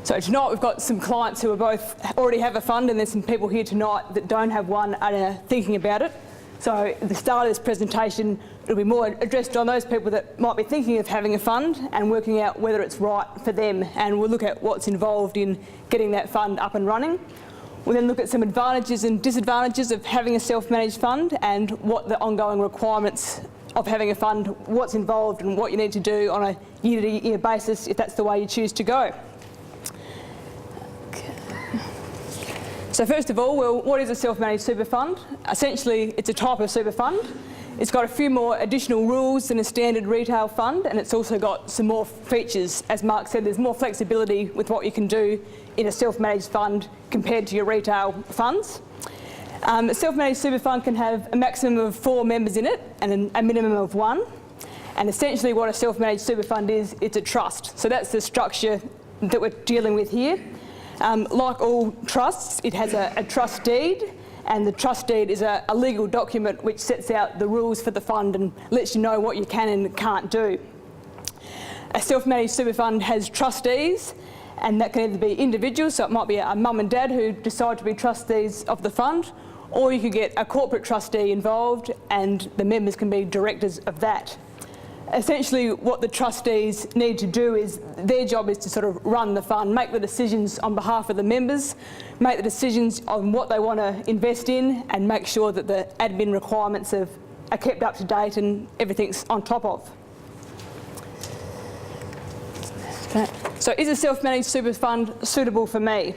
So tonight we've got some clients who are both already have a fund, and there's some people here tonight that don't have one and are thinking about it. So at the start of this presentation, it'll be more addressed on those people that might be thinking of having a fund and working out whether it's right for them, and we'll look at what's involved in getting that fund up and running. We'll then look at some advantages and disadvantages of having a self-managed fund and what the ongoing requirements of having a fund, what's involved and what you need to do on a year-to-year basis if that's the way you choose to go. So first of all, well, what is a self-managed super fund? Essentially, it's a type of super fund. It's got a few more additional rules than a standard retail fund, and it's also got some more features. As Mark said, there's more flexibility with what you can do in a self-managed fund compared to your retail funds. A self-managed super fund can have a maximum of 4 members in it and a minimum of 1. And essentially what a self-managed super fund is, it's a trust. So that's the structure that we're dealing with here. Like all trusts, it has a trust deed, and the trust deed is a legal document which sets out the rules for the fund and lets you know what you can and can't do. A self-managed super fund has trustees, and that can either be individuals, so it might be a mum and dad who decide to be trustees of the fund, or you could get a corporate trustee involved and the members can be directors of that. Essentially what the trustees need to do is, their job is to sort of run the fund, make the decisions on behalf of the members, make the decisions on what they want to invest in, and make sure that the admin requirements are kept up to date and everything's on top of. So is a self-managed super fund suitable for me?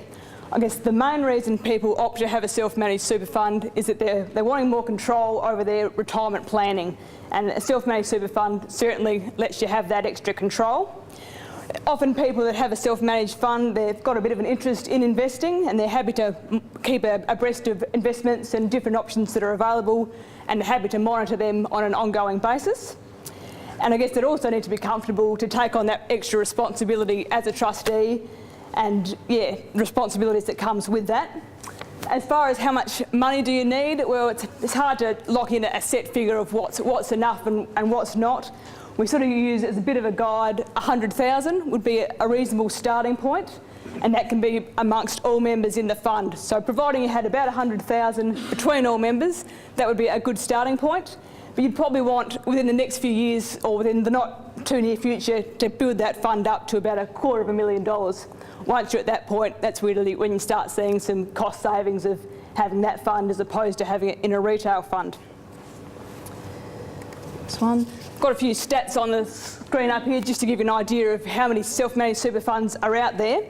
I guess the main reason people opt to have a self-managed super fund is that they're wanting more control over their retirement planning, and a self-managed super fund certainly lets you have that extra control. Often people that have a self-managed fund, they've got a bit of an interest in investing and they're happy to keep abreast of investments and different options that are available, and they're happy to monitor them on an ongoing basis. And I guess they'd also need to be comfortable to take on that extra responsibility as a trustee, and responsibilities that comes with that. As far as how much money do you need, well, it's hard to lock in a set figure of what's enough and what's not. We sort of use as a bit of a guide, 100,000 would be a reasonable starting point, and that can be amongst all members in the fund. So providing you had about 100,000 between all members, that would be a good starting point. But you'd probably want, within the next few years or within the not too near future, to build that fund up to about $250,000. Once you're at that point, that's really when you start seeing some cost savings of having that fund as opposed to having it in a retail fund. Next one. Got a few stats on the screen up here just to give you an idea of how many self-managed super funds are out there.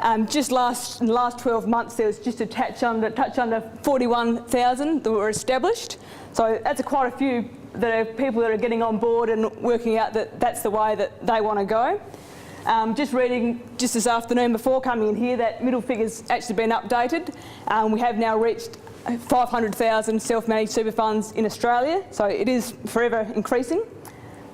In the last 12 months, there was just a touch under 41,000 that were established. So that's quite a few that are people that are getting on board and working out that that's the way that they want to go. Just reading just this afternoon before coming in here, that middle figure's actually been updated. We have now reached 500,000 self-managed super funds in Australia, so it is forever increasing.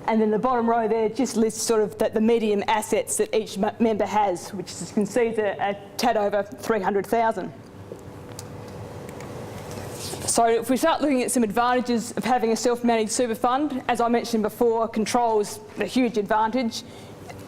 And then the bottom row there just lists sort of the median assets that each member has, which as you can see is a tad over 300,000. So if we start looking at some advantages of having a self-managed super fund, as I mentioned before, control is a huge advantage.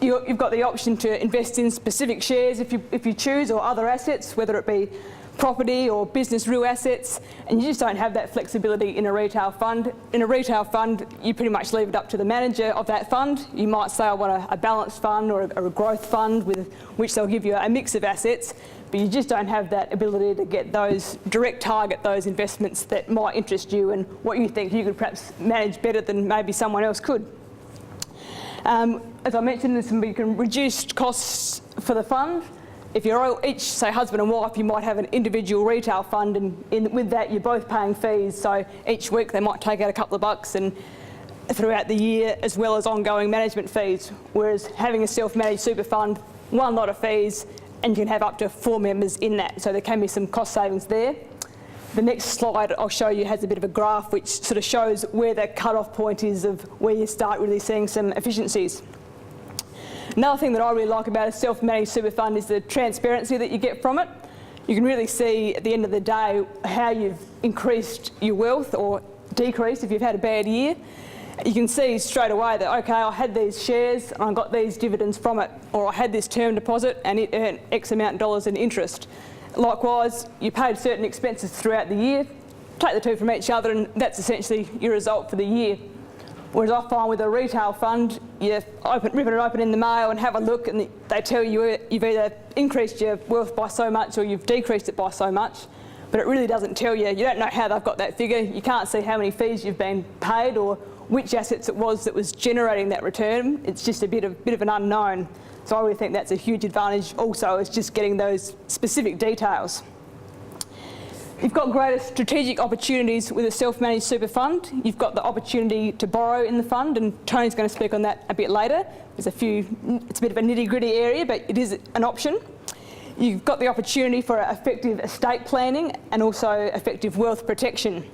You've got the option to invest in specific shares if you choose, or other assets, whether it be property or business real assets, and you just don't have that flexibility in a retail fund. In a retail fund, you pretty much leave it up to the manager of that fund. You might say, I want a balanced fund or a growth fund with which they'll give you a mix of assets, but you just don't have that ability to get those, direct target those investments that might interest you and what you think you could perhaps manage better than maybe someone else could. As I mentioned, you can reduce costs for the fund. If you're each, say, husband and wife, you might have an individual retail fund, and with that you're both paying fees. So each week they might take out a couple of bucks and throughout the year, as well as ongoing management fees. Whereas having a self-managed super fund, one lot of fees, and you can have up to 4 members in that. So there can be some cost savings there. The next slide I'll show you has a bit of a graph which sort of shows where the cut-off point is of where you start really seeing some efficiencies. Another thing that I really like about a self-managed super fund is the transparency that you get from it. You can really see at the end of the day how you've increased your wealth or decreased if you've had a bad year. you can see straight away that, okay, I had these shares and I got these dividends from it, or I had this term deposit and it earned X amount of dollars in interest. Likewise, you paid certain expenses throughout the year, take the two from each other, and that's essentially your result for the year. Whereas I find with a retail fund, you rip it open in the mail and have a look, and they tell you you've either increased your wealth by so much or you've decreased it by so much, but it really doesn't tell you. You don't know how they've got that figure. You can't see how many fees you've been paid or which assets it was that was generating that return. It's just a bit of an unknown. So I really think that's a huge advantage also, is just getting those specific details. You've got greater strategic opportunities with a self-managed super fund. You've got the opportunity to borrow in the fund, and Tony's going to speak on that a bit later. It's a bit of a nitty-gritty area, but it is an option. You've got the opportunity for effective estate planning and also effective wealth protection.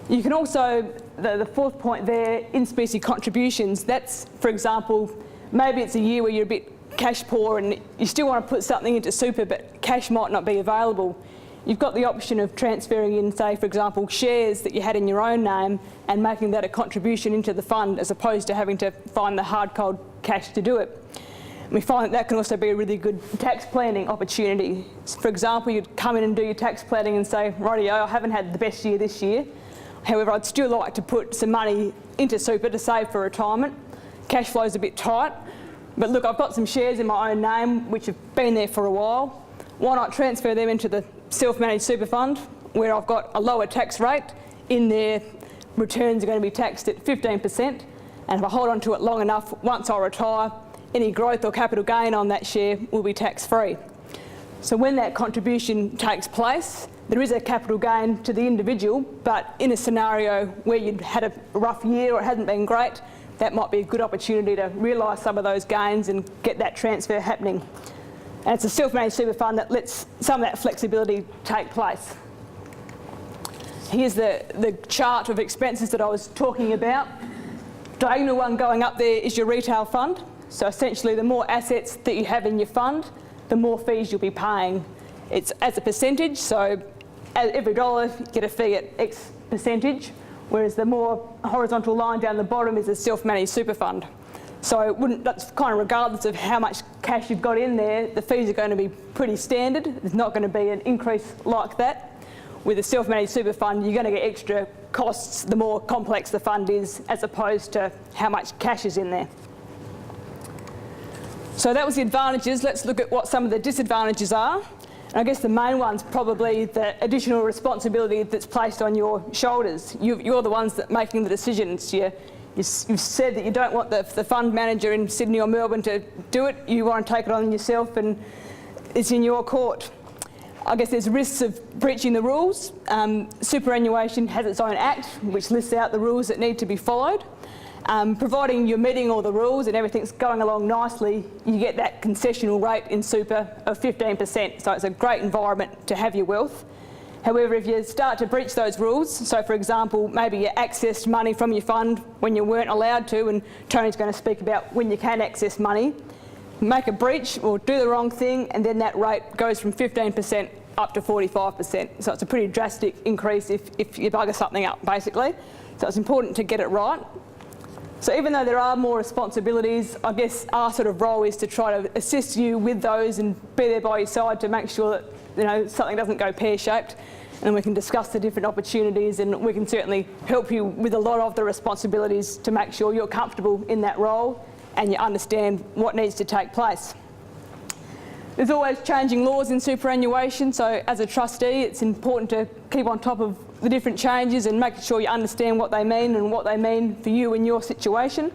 You can also, the fourth point there, in-specie contributions. That's, for example, maybe it's a year where you're a bit cash poor and you still want to put something into super, but cash might not be available. You've got the option of transferring in, say, for example, shares that you had in your own name and making that a contribution into the fund, as opposed to having to find the hard cold cash to do it. And we find that can also be a really good tax planning opportunity. For example, you'd come in and do your tax planning and say, rightio, I haven't had the best year this year. However, I'd still like to put some money into super to save for retirement. Cash flow's a bit tight, but look, I've got some shares in my own name which have been there for a while. Why not transfer them into the self-managed super fund, where I've got a lower tax rate? In there, returns are going to be taxed at 15%, and if I hold on to it long enough, once I retire, any growth or capital gain on that share will be tax-free. So when that contribution takes place, there is a capital gain to the individual, but in a scenario where you'd had a rough year or it hasn't been great, that might be a good opportunity to realise some of those gains and get that transfer happening. And it's a self-managed super fund that lets some of that flexibility take place. Here's the chart of expenses that I was talking about. Diagonal one going up there is your retail fund. So essentially, the more assets that you have in your fund, the more fees you'll be paying. It's as a percentage, so every dollar you get a fee at X percentage, whereas the more horizontal line down the bottom is a self-managed super fund. So that's kind of regardless of how much cash you've got in there, the fees are going to be pretty standard. There's not going to be an increase like that. With a self-managed super fund, you're going to get extra costs the more complex the fund is, as opposed to how much cash is in there. So that was the advantages. Let's look at what some of the disadvantages are. And I guess the main one's probably the additional responsibility that's placed on your shoulders. You're the ones that are making the decisions. You've said that you don't want the fund manager in Sydney or Melbourne to do it. You want to take it on yourself, and it's in your court. I guess there's risks of breaching the rules. Superannuation has its own act, which lists out the rules that need to be followed. Providing you're meeting all the rules and everything's going along nicely, you get that concessional rate in super of 15%. So it's a great environment to have your wealth. However, if you start to breach those rules, so for example, maybe you accessed money from your fund when you weren't allowed to, and Tony's going to speak about when you can access money, make a breach or do the wrong thing, and then that rate goes from 15% up to 45%. So it's a pretty drastic increase if you bugger something up, basically. So it's important to get it right. So even though there are more responsibilities, I guess our sort of role is to try to assist you with those and be there by your side to make sure that something doesn't go pear-shaped, and we can discuss the different opportunities, and we can certainly help you with a lot of the responsibilities to make sure you're comfortable in that role and you understand what needs to take place. There's always changing laws in superannuation, so as a trustee it's important to keep on top of the different changes and making sure you understand what they mean and what they mean for you in your situation.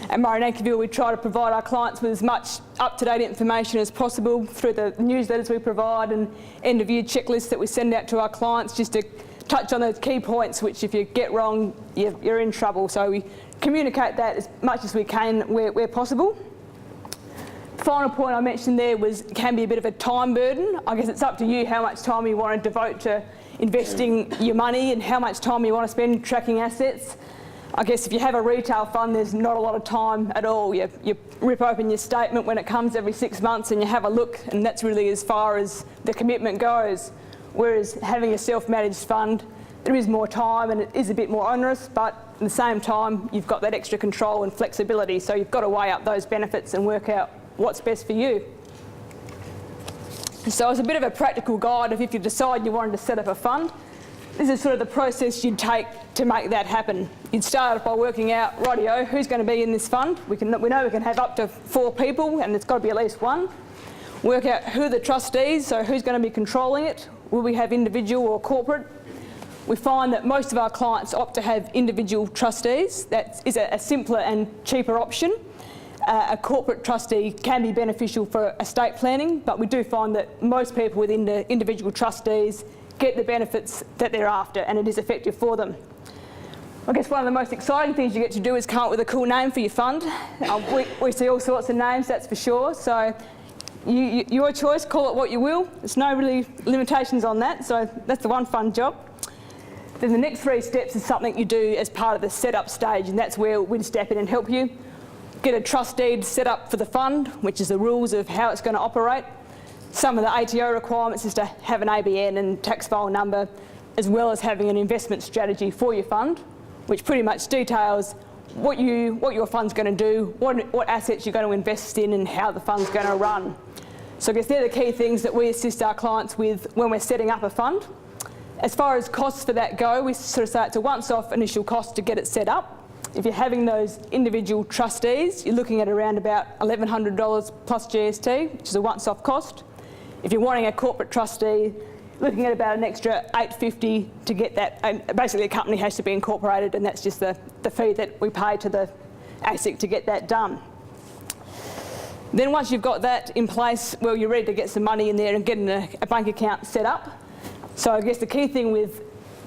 At Murray Nankivell, we try to provide our clients with as much up-to-date information as possible through the newsletters we provide and end-of-year checklists that we send out to our clients, just to touch on those key points which if you get wrong, you're in trouble. So we communicate that as much as we can where possible. The final point I mentioned there can be a bit of a time burden. I guess it's up to you how much time you want to devote to investing your money and how much time you want to spend tracking assets. I guess if you have a retail fund, there's not a lot of time at all. You rip open your statement when it comes every 6 months and you have a look, and that's really as far as the commitment goes. Whereas having a self-managed fund, there is more time and it is a bit more onerous, but at the same time, you've got that extra control and flexibility. So you've got to weigh up those benefits and work out what's best for you. So as a bit of a practical guide of if you decide you wanted to set up a fund, this is sort of the process you'd take to make that happen. You'd start by working out, rightio, who's going to be in this fund. We know we can have up to 4 people and it's got to be at least one. Work out who are the trustees, so who's going to be controlling it. Will we have individual or corporate? We find that most of our clients opt to have individual trustees. That is a simpler and cheaper option. A corporate trustee can be beneficial for estate planning, but we do find that most people with individual trustees get the benefits that they're after, and it is effective for them. I guess one of the most exciting things you get to do is come up with a cool name for your fund. We see all sorts of names, that's for sure. So your choice, call it what you will. There's no really limitations on that, so that's the one fun job. Then the next 3 steps is something you do as part of the setup stage, and that's where we'd step in and help you. Get a trust deed set up for the fund, which is the rules of how it's going to operate. Some of the ATO requirements is to have an ABN and tax file number, as well as having an investment strategy for your fund, which pretty much details what your fund's going to do, what assets you're going to invest in, and how the fund's going to run. So I guess they're the key things that we assist our clients with when we're setting up a fund. As far as costs for that go, we sort of say it's a once-off initial cost to get it set up. If you're having those individual trustees, you're looking at around about $1,100 plus GST, which is a once-off cost. If you're wanting a corporate trustee, looking at about an extra $850 to get that. And basically, a company has to be incorporated, and that's just the fee that we pay to the ASIC to get that done. Then once you've got that in place, well, you're ready to get some money in there and getting a bank account set up. So I guess the key thing with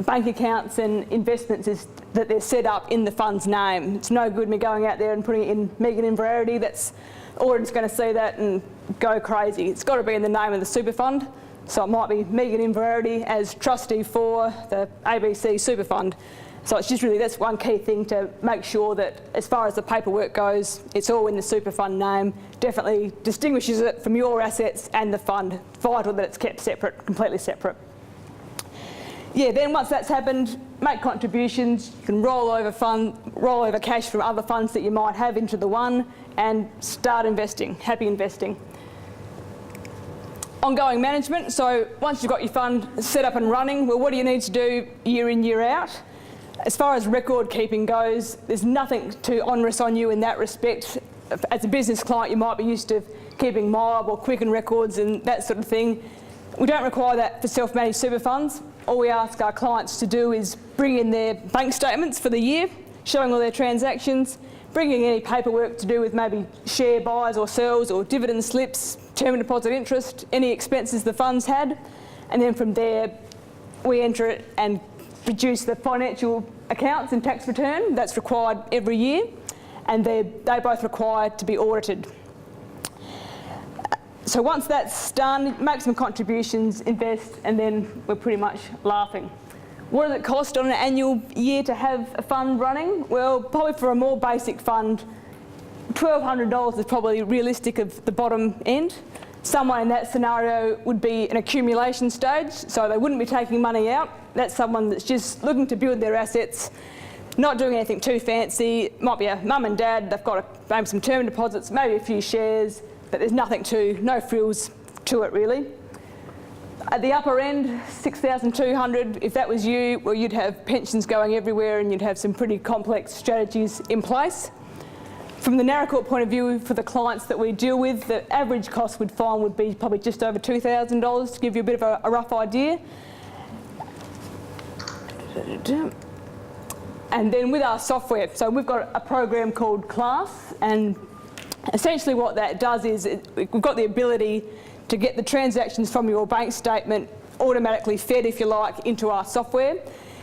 bank accounts and investments is that they're set up in the fund's name. It's no good me going out there and putting it in Megan Inverarity. That's audit's going to see that and go crazy. It's got to be in the name of the super fund. So it might be Megan Inverarity as trustee for the ABC super fund. So it's just really, that's one key thing to make sure that as far as the paperwork goes, it's all in the super fund name. Definitely distinguishes it from your assets and the fund. Vital that it's kept separate, completely separate. Yeah, then once that's happened, make contributions. You can roll over cash from other funds that you might have into the one and start investing, happy investing. Ongoing management. So once you've got your fund set up and running, well, what do you need to do year in, year out? As far as record keeping goes, there's nothing too onerous on you in that respect. As a business client, you might be used to keeping MYOB or Quicken records and that sort of thing. We don't require that for self-managed super funds. All we ask our clients to do is bring in their bank statements for the year, showing all their transactions, bringing any paperwork to do with maybe share buys or sells or dividend slips, term deposit interest, any expenses the fund's had, and then from there we enter it and produce the financial accounts and tax return that's required every year, and they both require to be audited. So once that's done, make some contributions, invest, and then we're pretty much laughing. What does it cost on an annual year to have a fund running? Well, probably for a more basic fund, $1,200 is probably realistic of the bottom end. Someone in that scenario would be an accumulation stage, so they wouldn't be taking money out. That's someone that's just looking to build their assets, not doing anything too fancy. It might be a mum and dad, they've got maybe some term deposits, maybe a few shares, but there's no frills to it really. At the upper end, 6,200, if that was you, well, you'd have pensions going everywhere and you'd have some pretty complex strategies in place. From the Naracoorp point of view, for the clients that we deal with, the average cost we'd find would be probably just over $2,000 to give you a bit of a rough idea. And then with our software, so we've got a program called Class, and essentially what that does is we've got the ability to get the transactions from your bank statement automatically fed, if you like, into our software.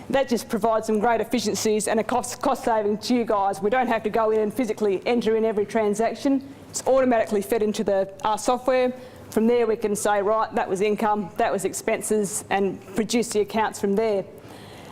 That just provides some great efficiencies and a cost saving to you guys. We don't have to go in and physically enter in every transaction. It's automatically fed into our software. From there we can say, right, that was income, that was expenses, and produce the accounts from there.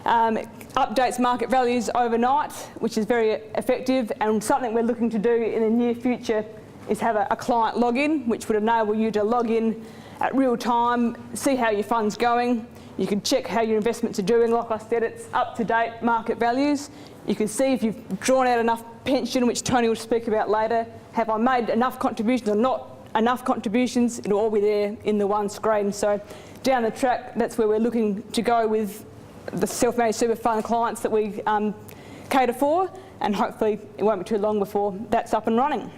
Updates market values overnight, which is very effective, and something we're looking to do in the near future is have a client login, which would enable you to log in at real time, see how your fund's going. You can check how your investments are doing. Like I said, it's up-to-date market values. You can see if you've drawn out enough pension, which Tony will speak about later. Have I made enough contributions or not enough contributions? It'll all be there in the one screen. So down the track, that's where we're looking to go with the self-managed super fund clients that we cater for, and hopefully it won't be too long before that's up and running.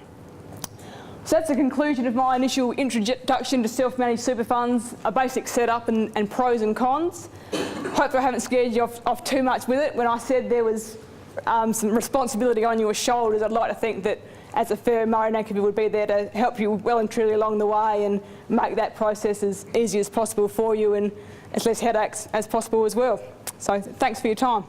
So that's the conclusion of my initial introduction to self-managed super funds, a basic setup and pros and cons. Hopefully I haven't scared you off too much with it. When I said there was some responsibility on your shoulders, I'd like to think that as a firm, Murray & Ankeville would be there to help you well and truly along the way and make that process as easy as possible for you and as less headaches as possible as well. So thanks for your time.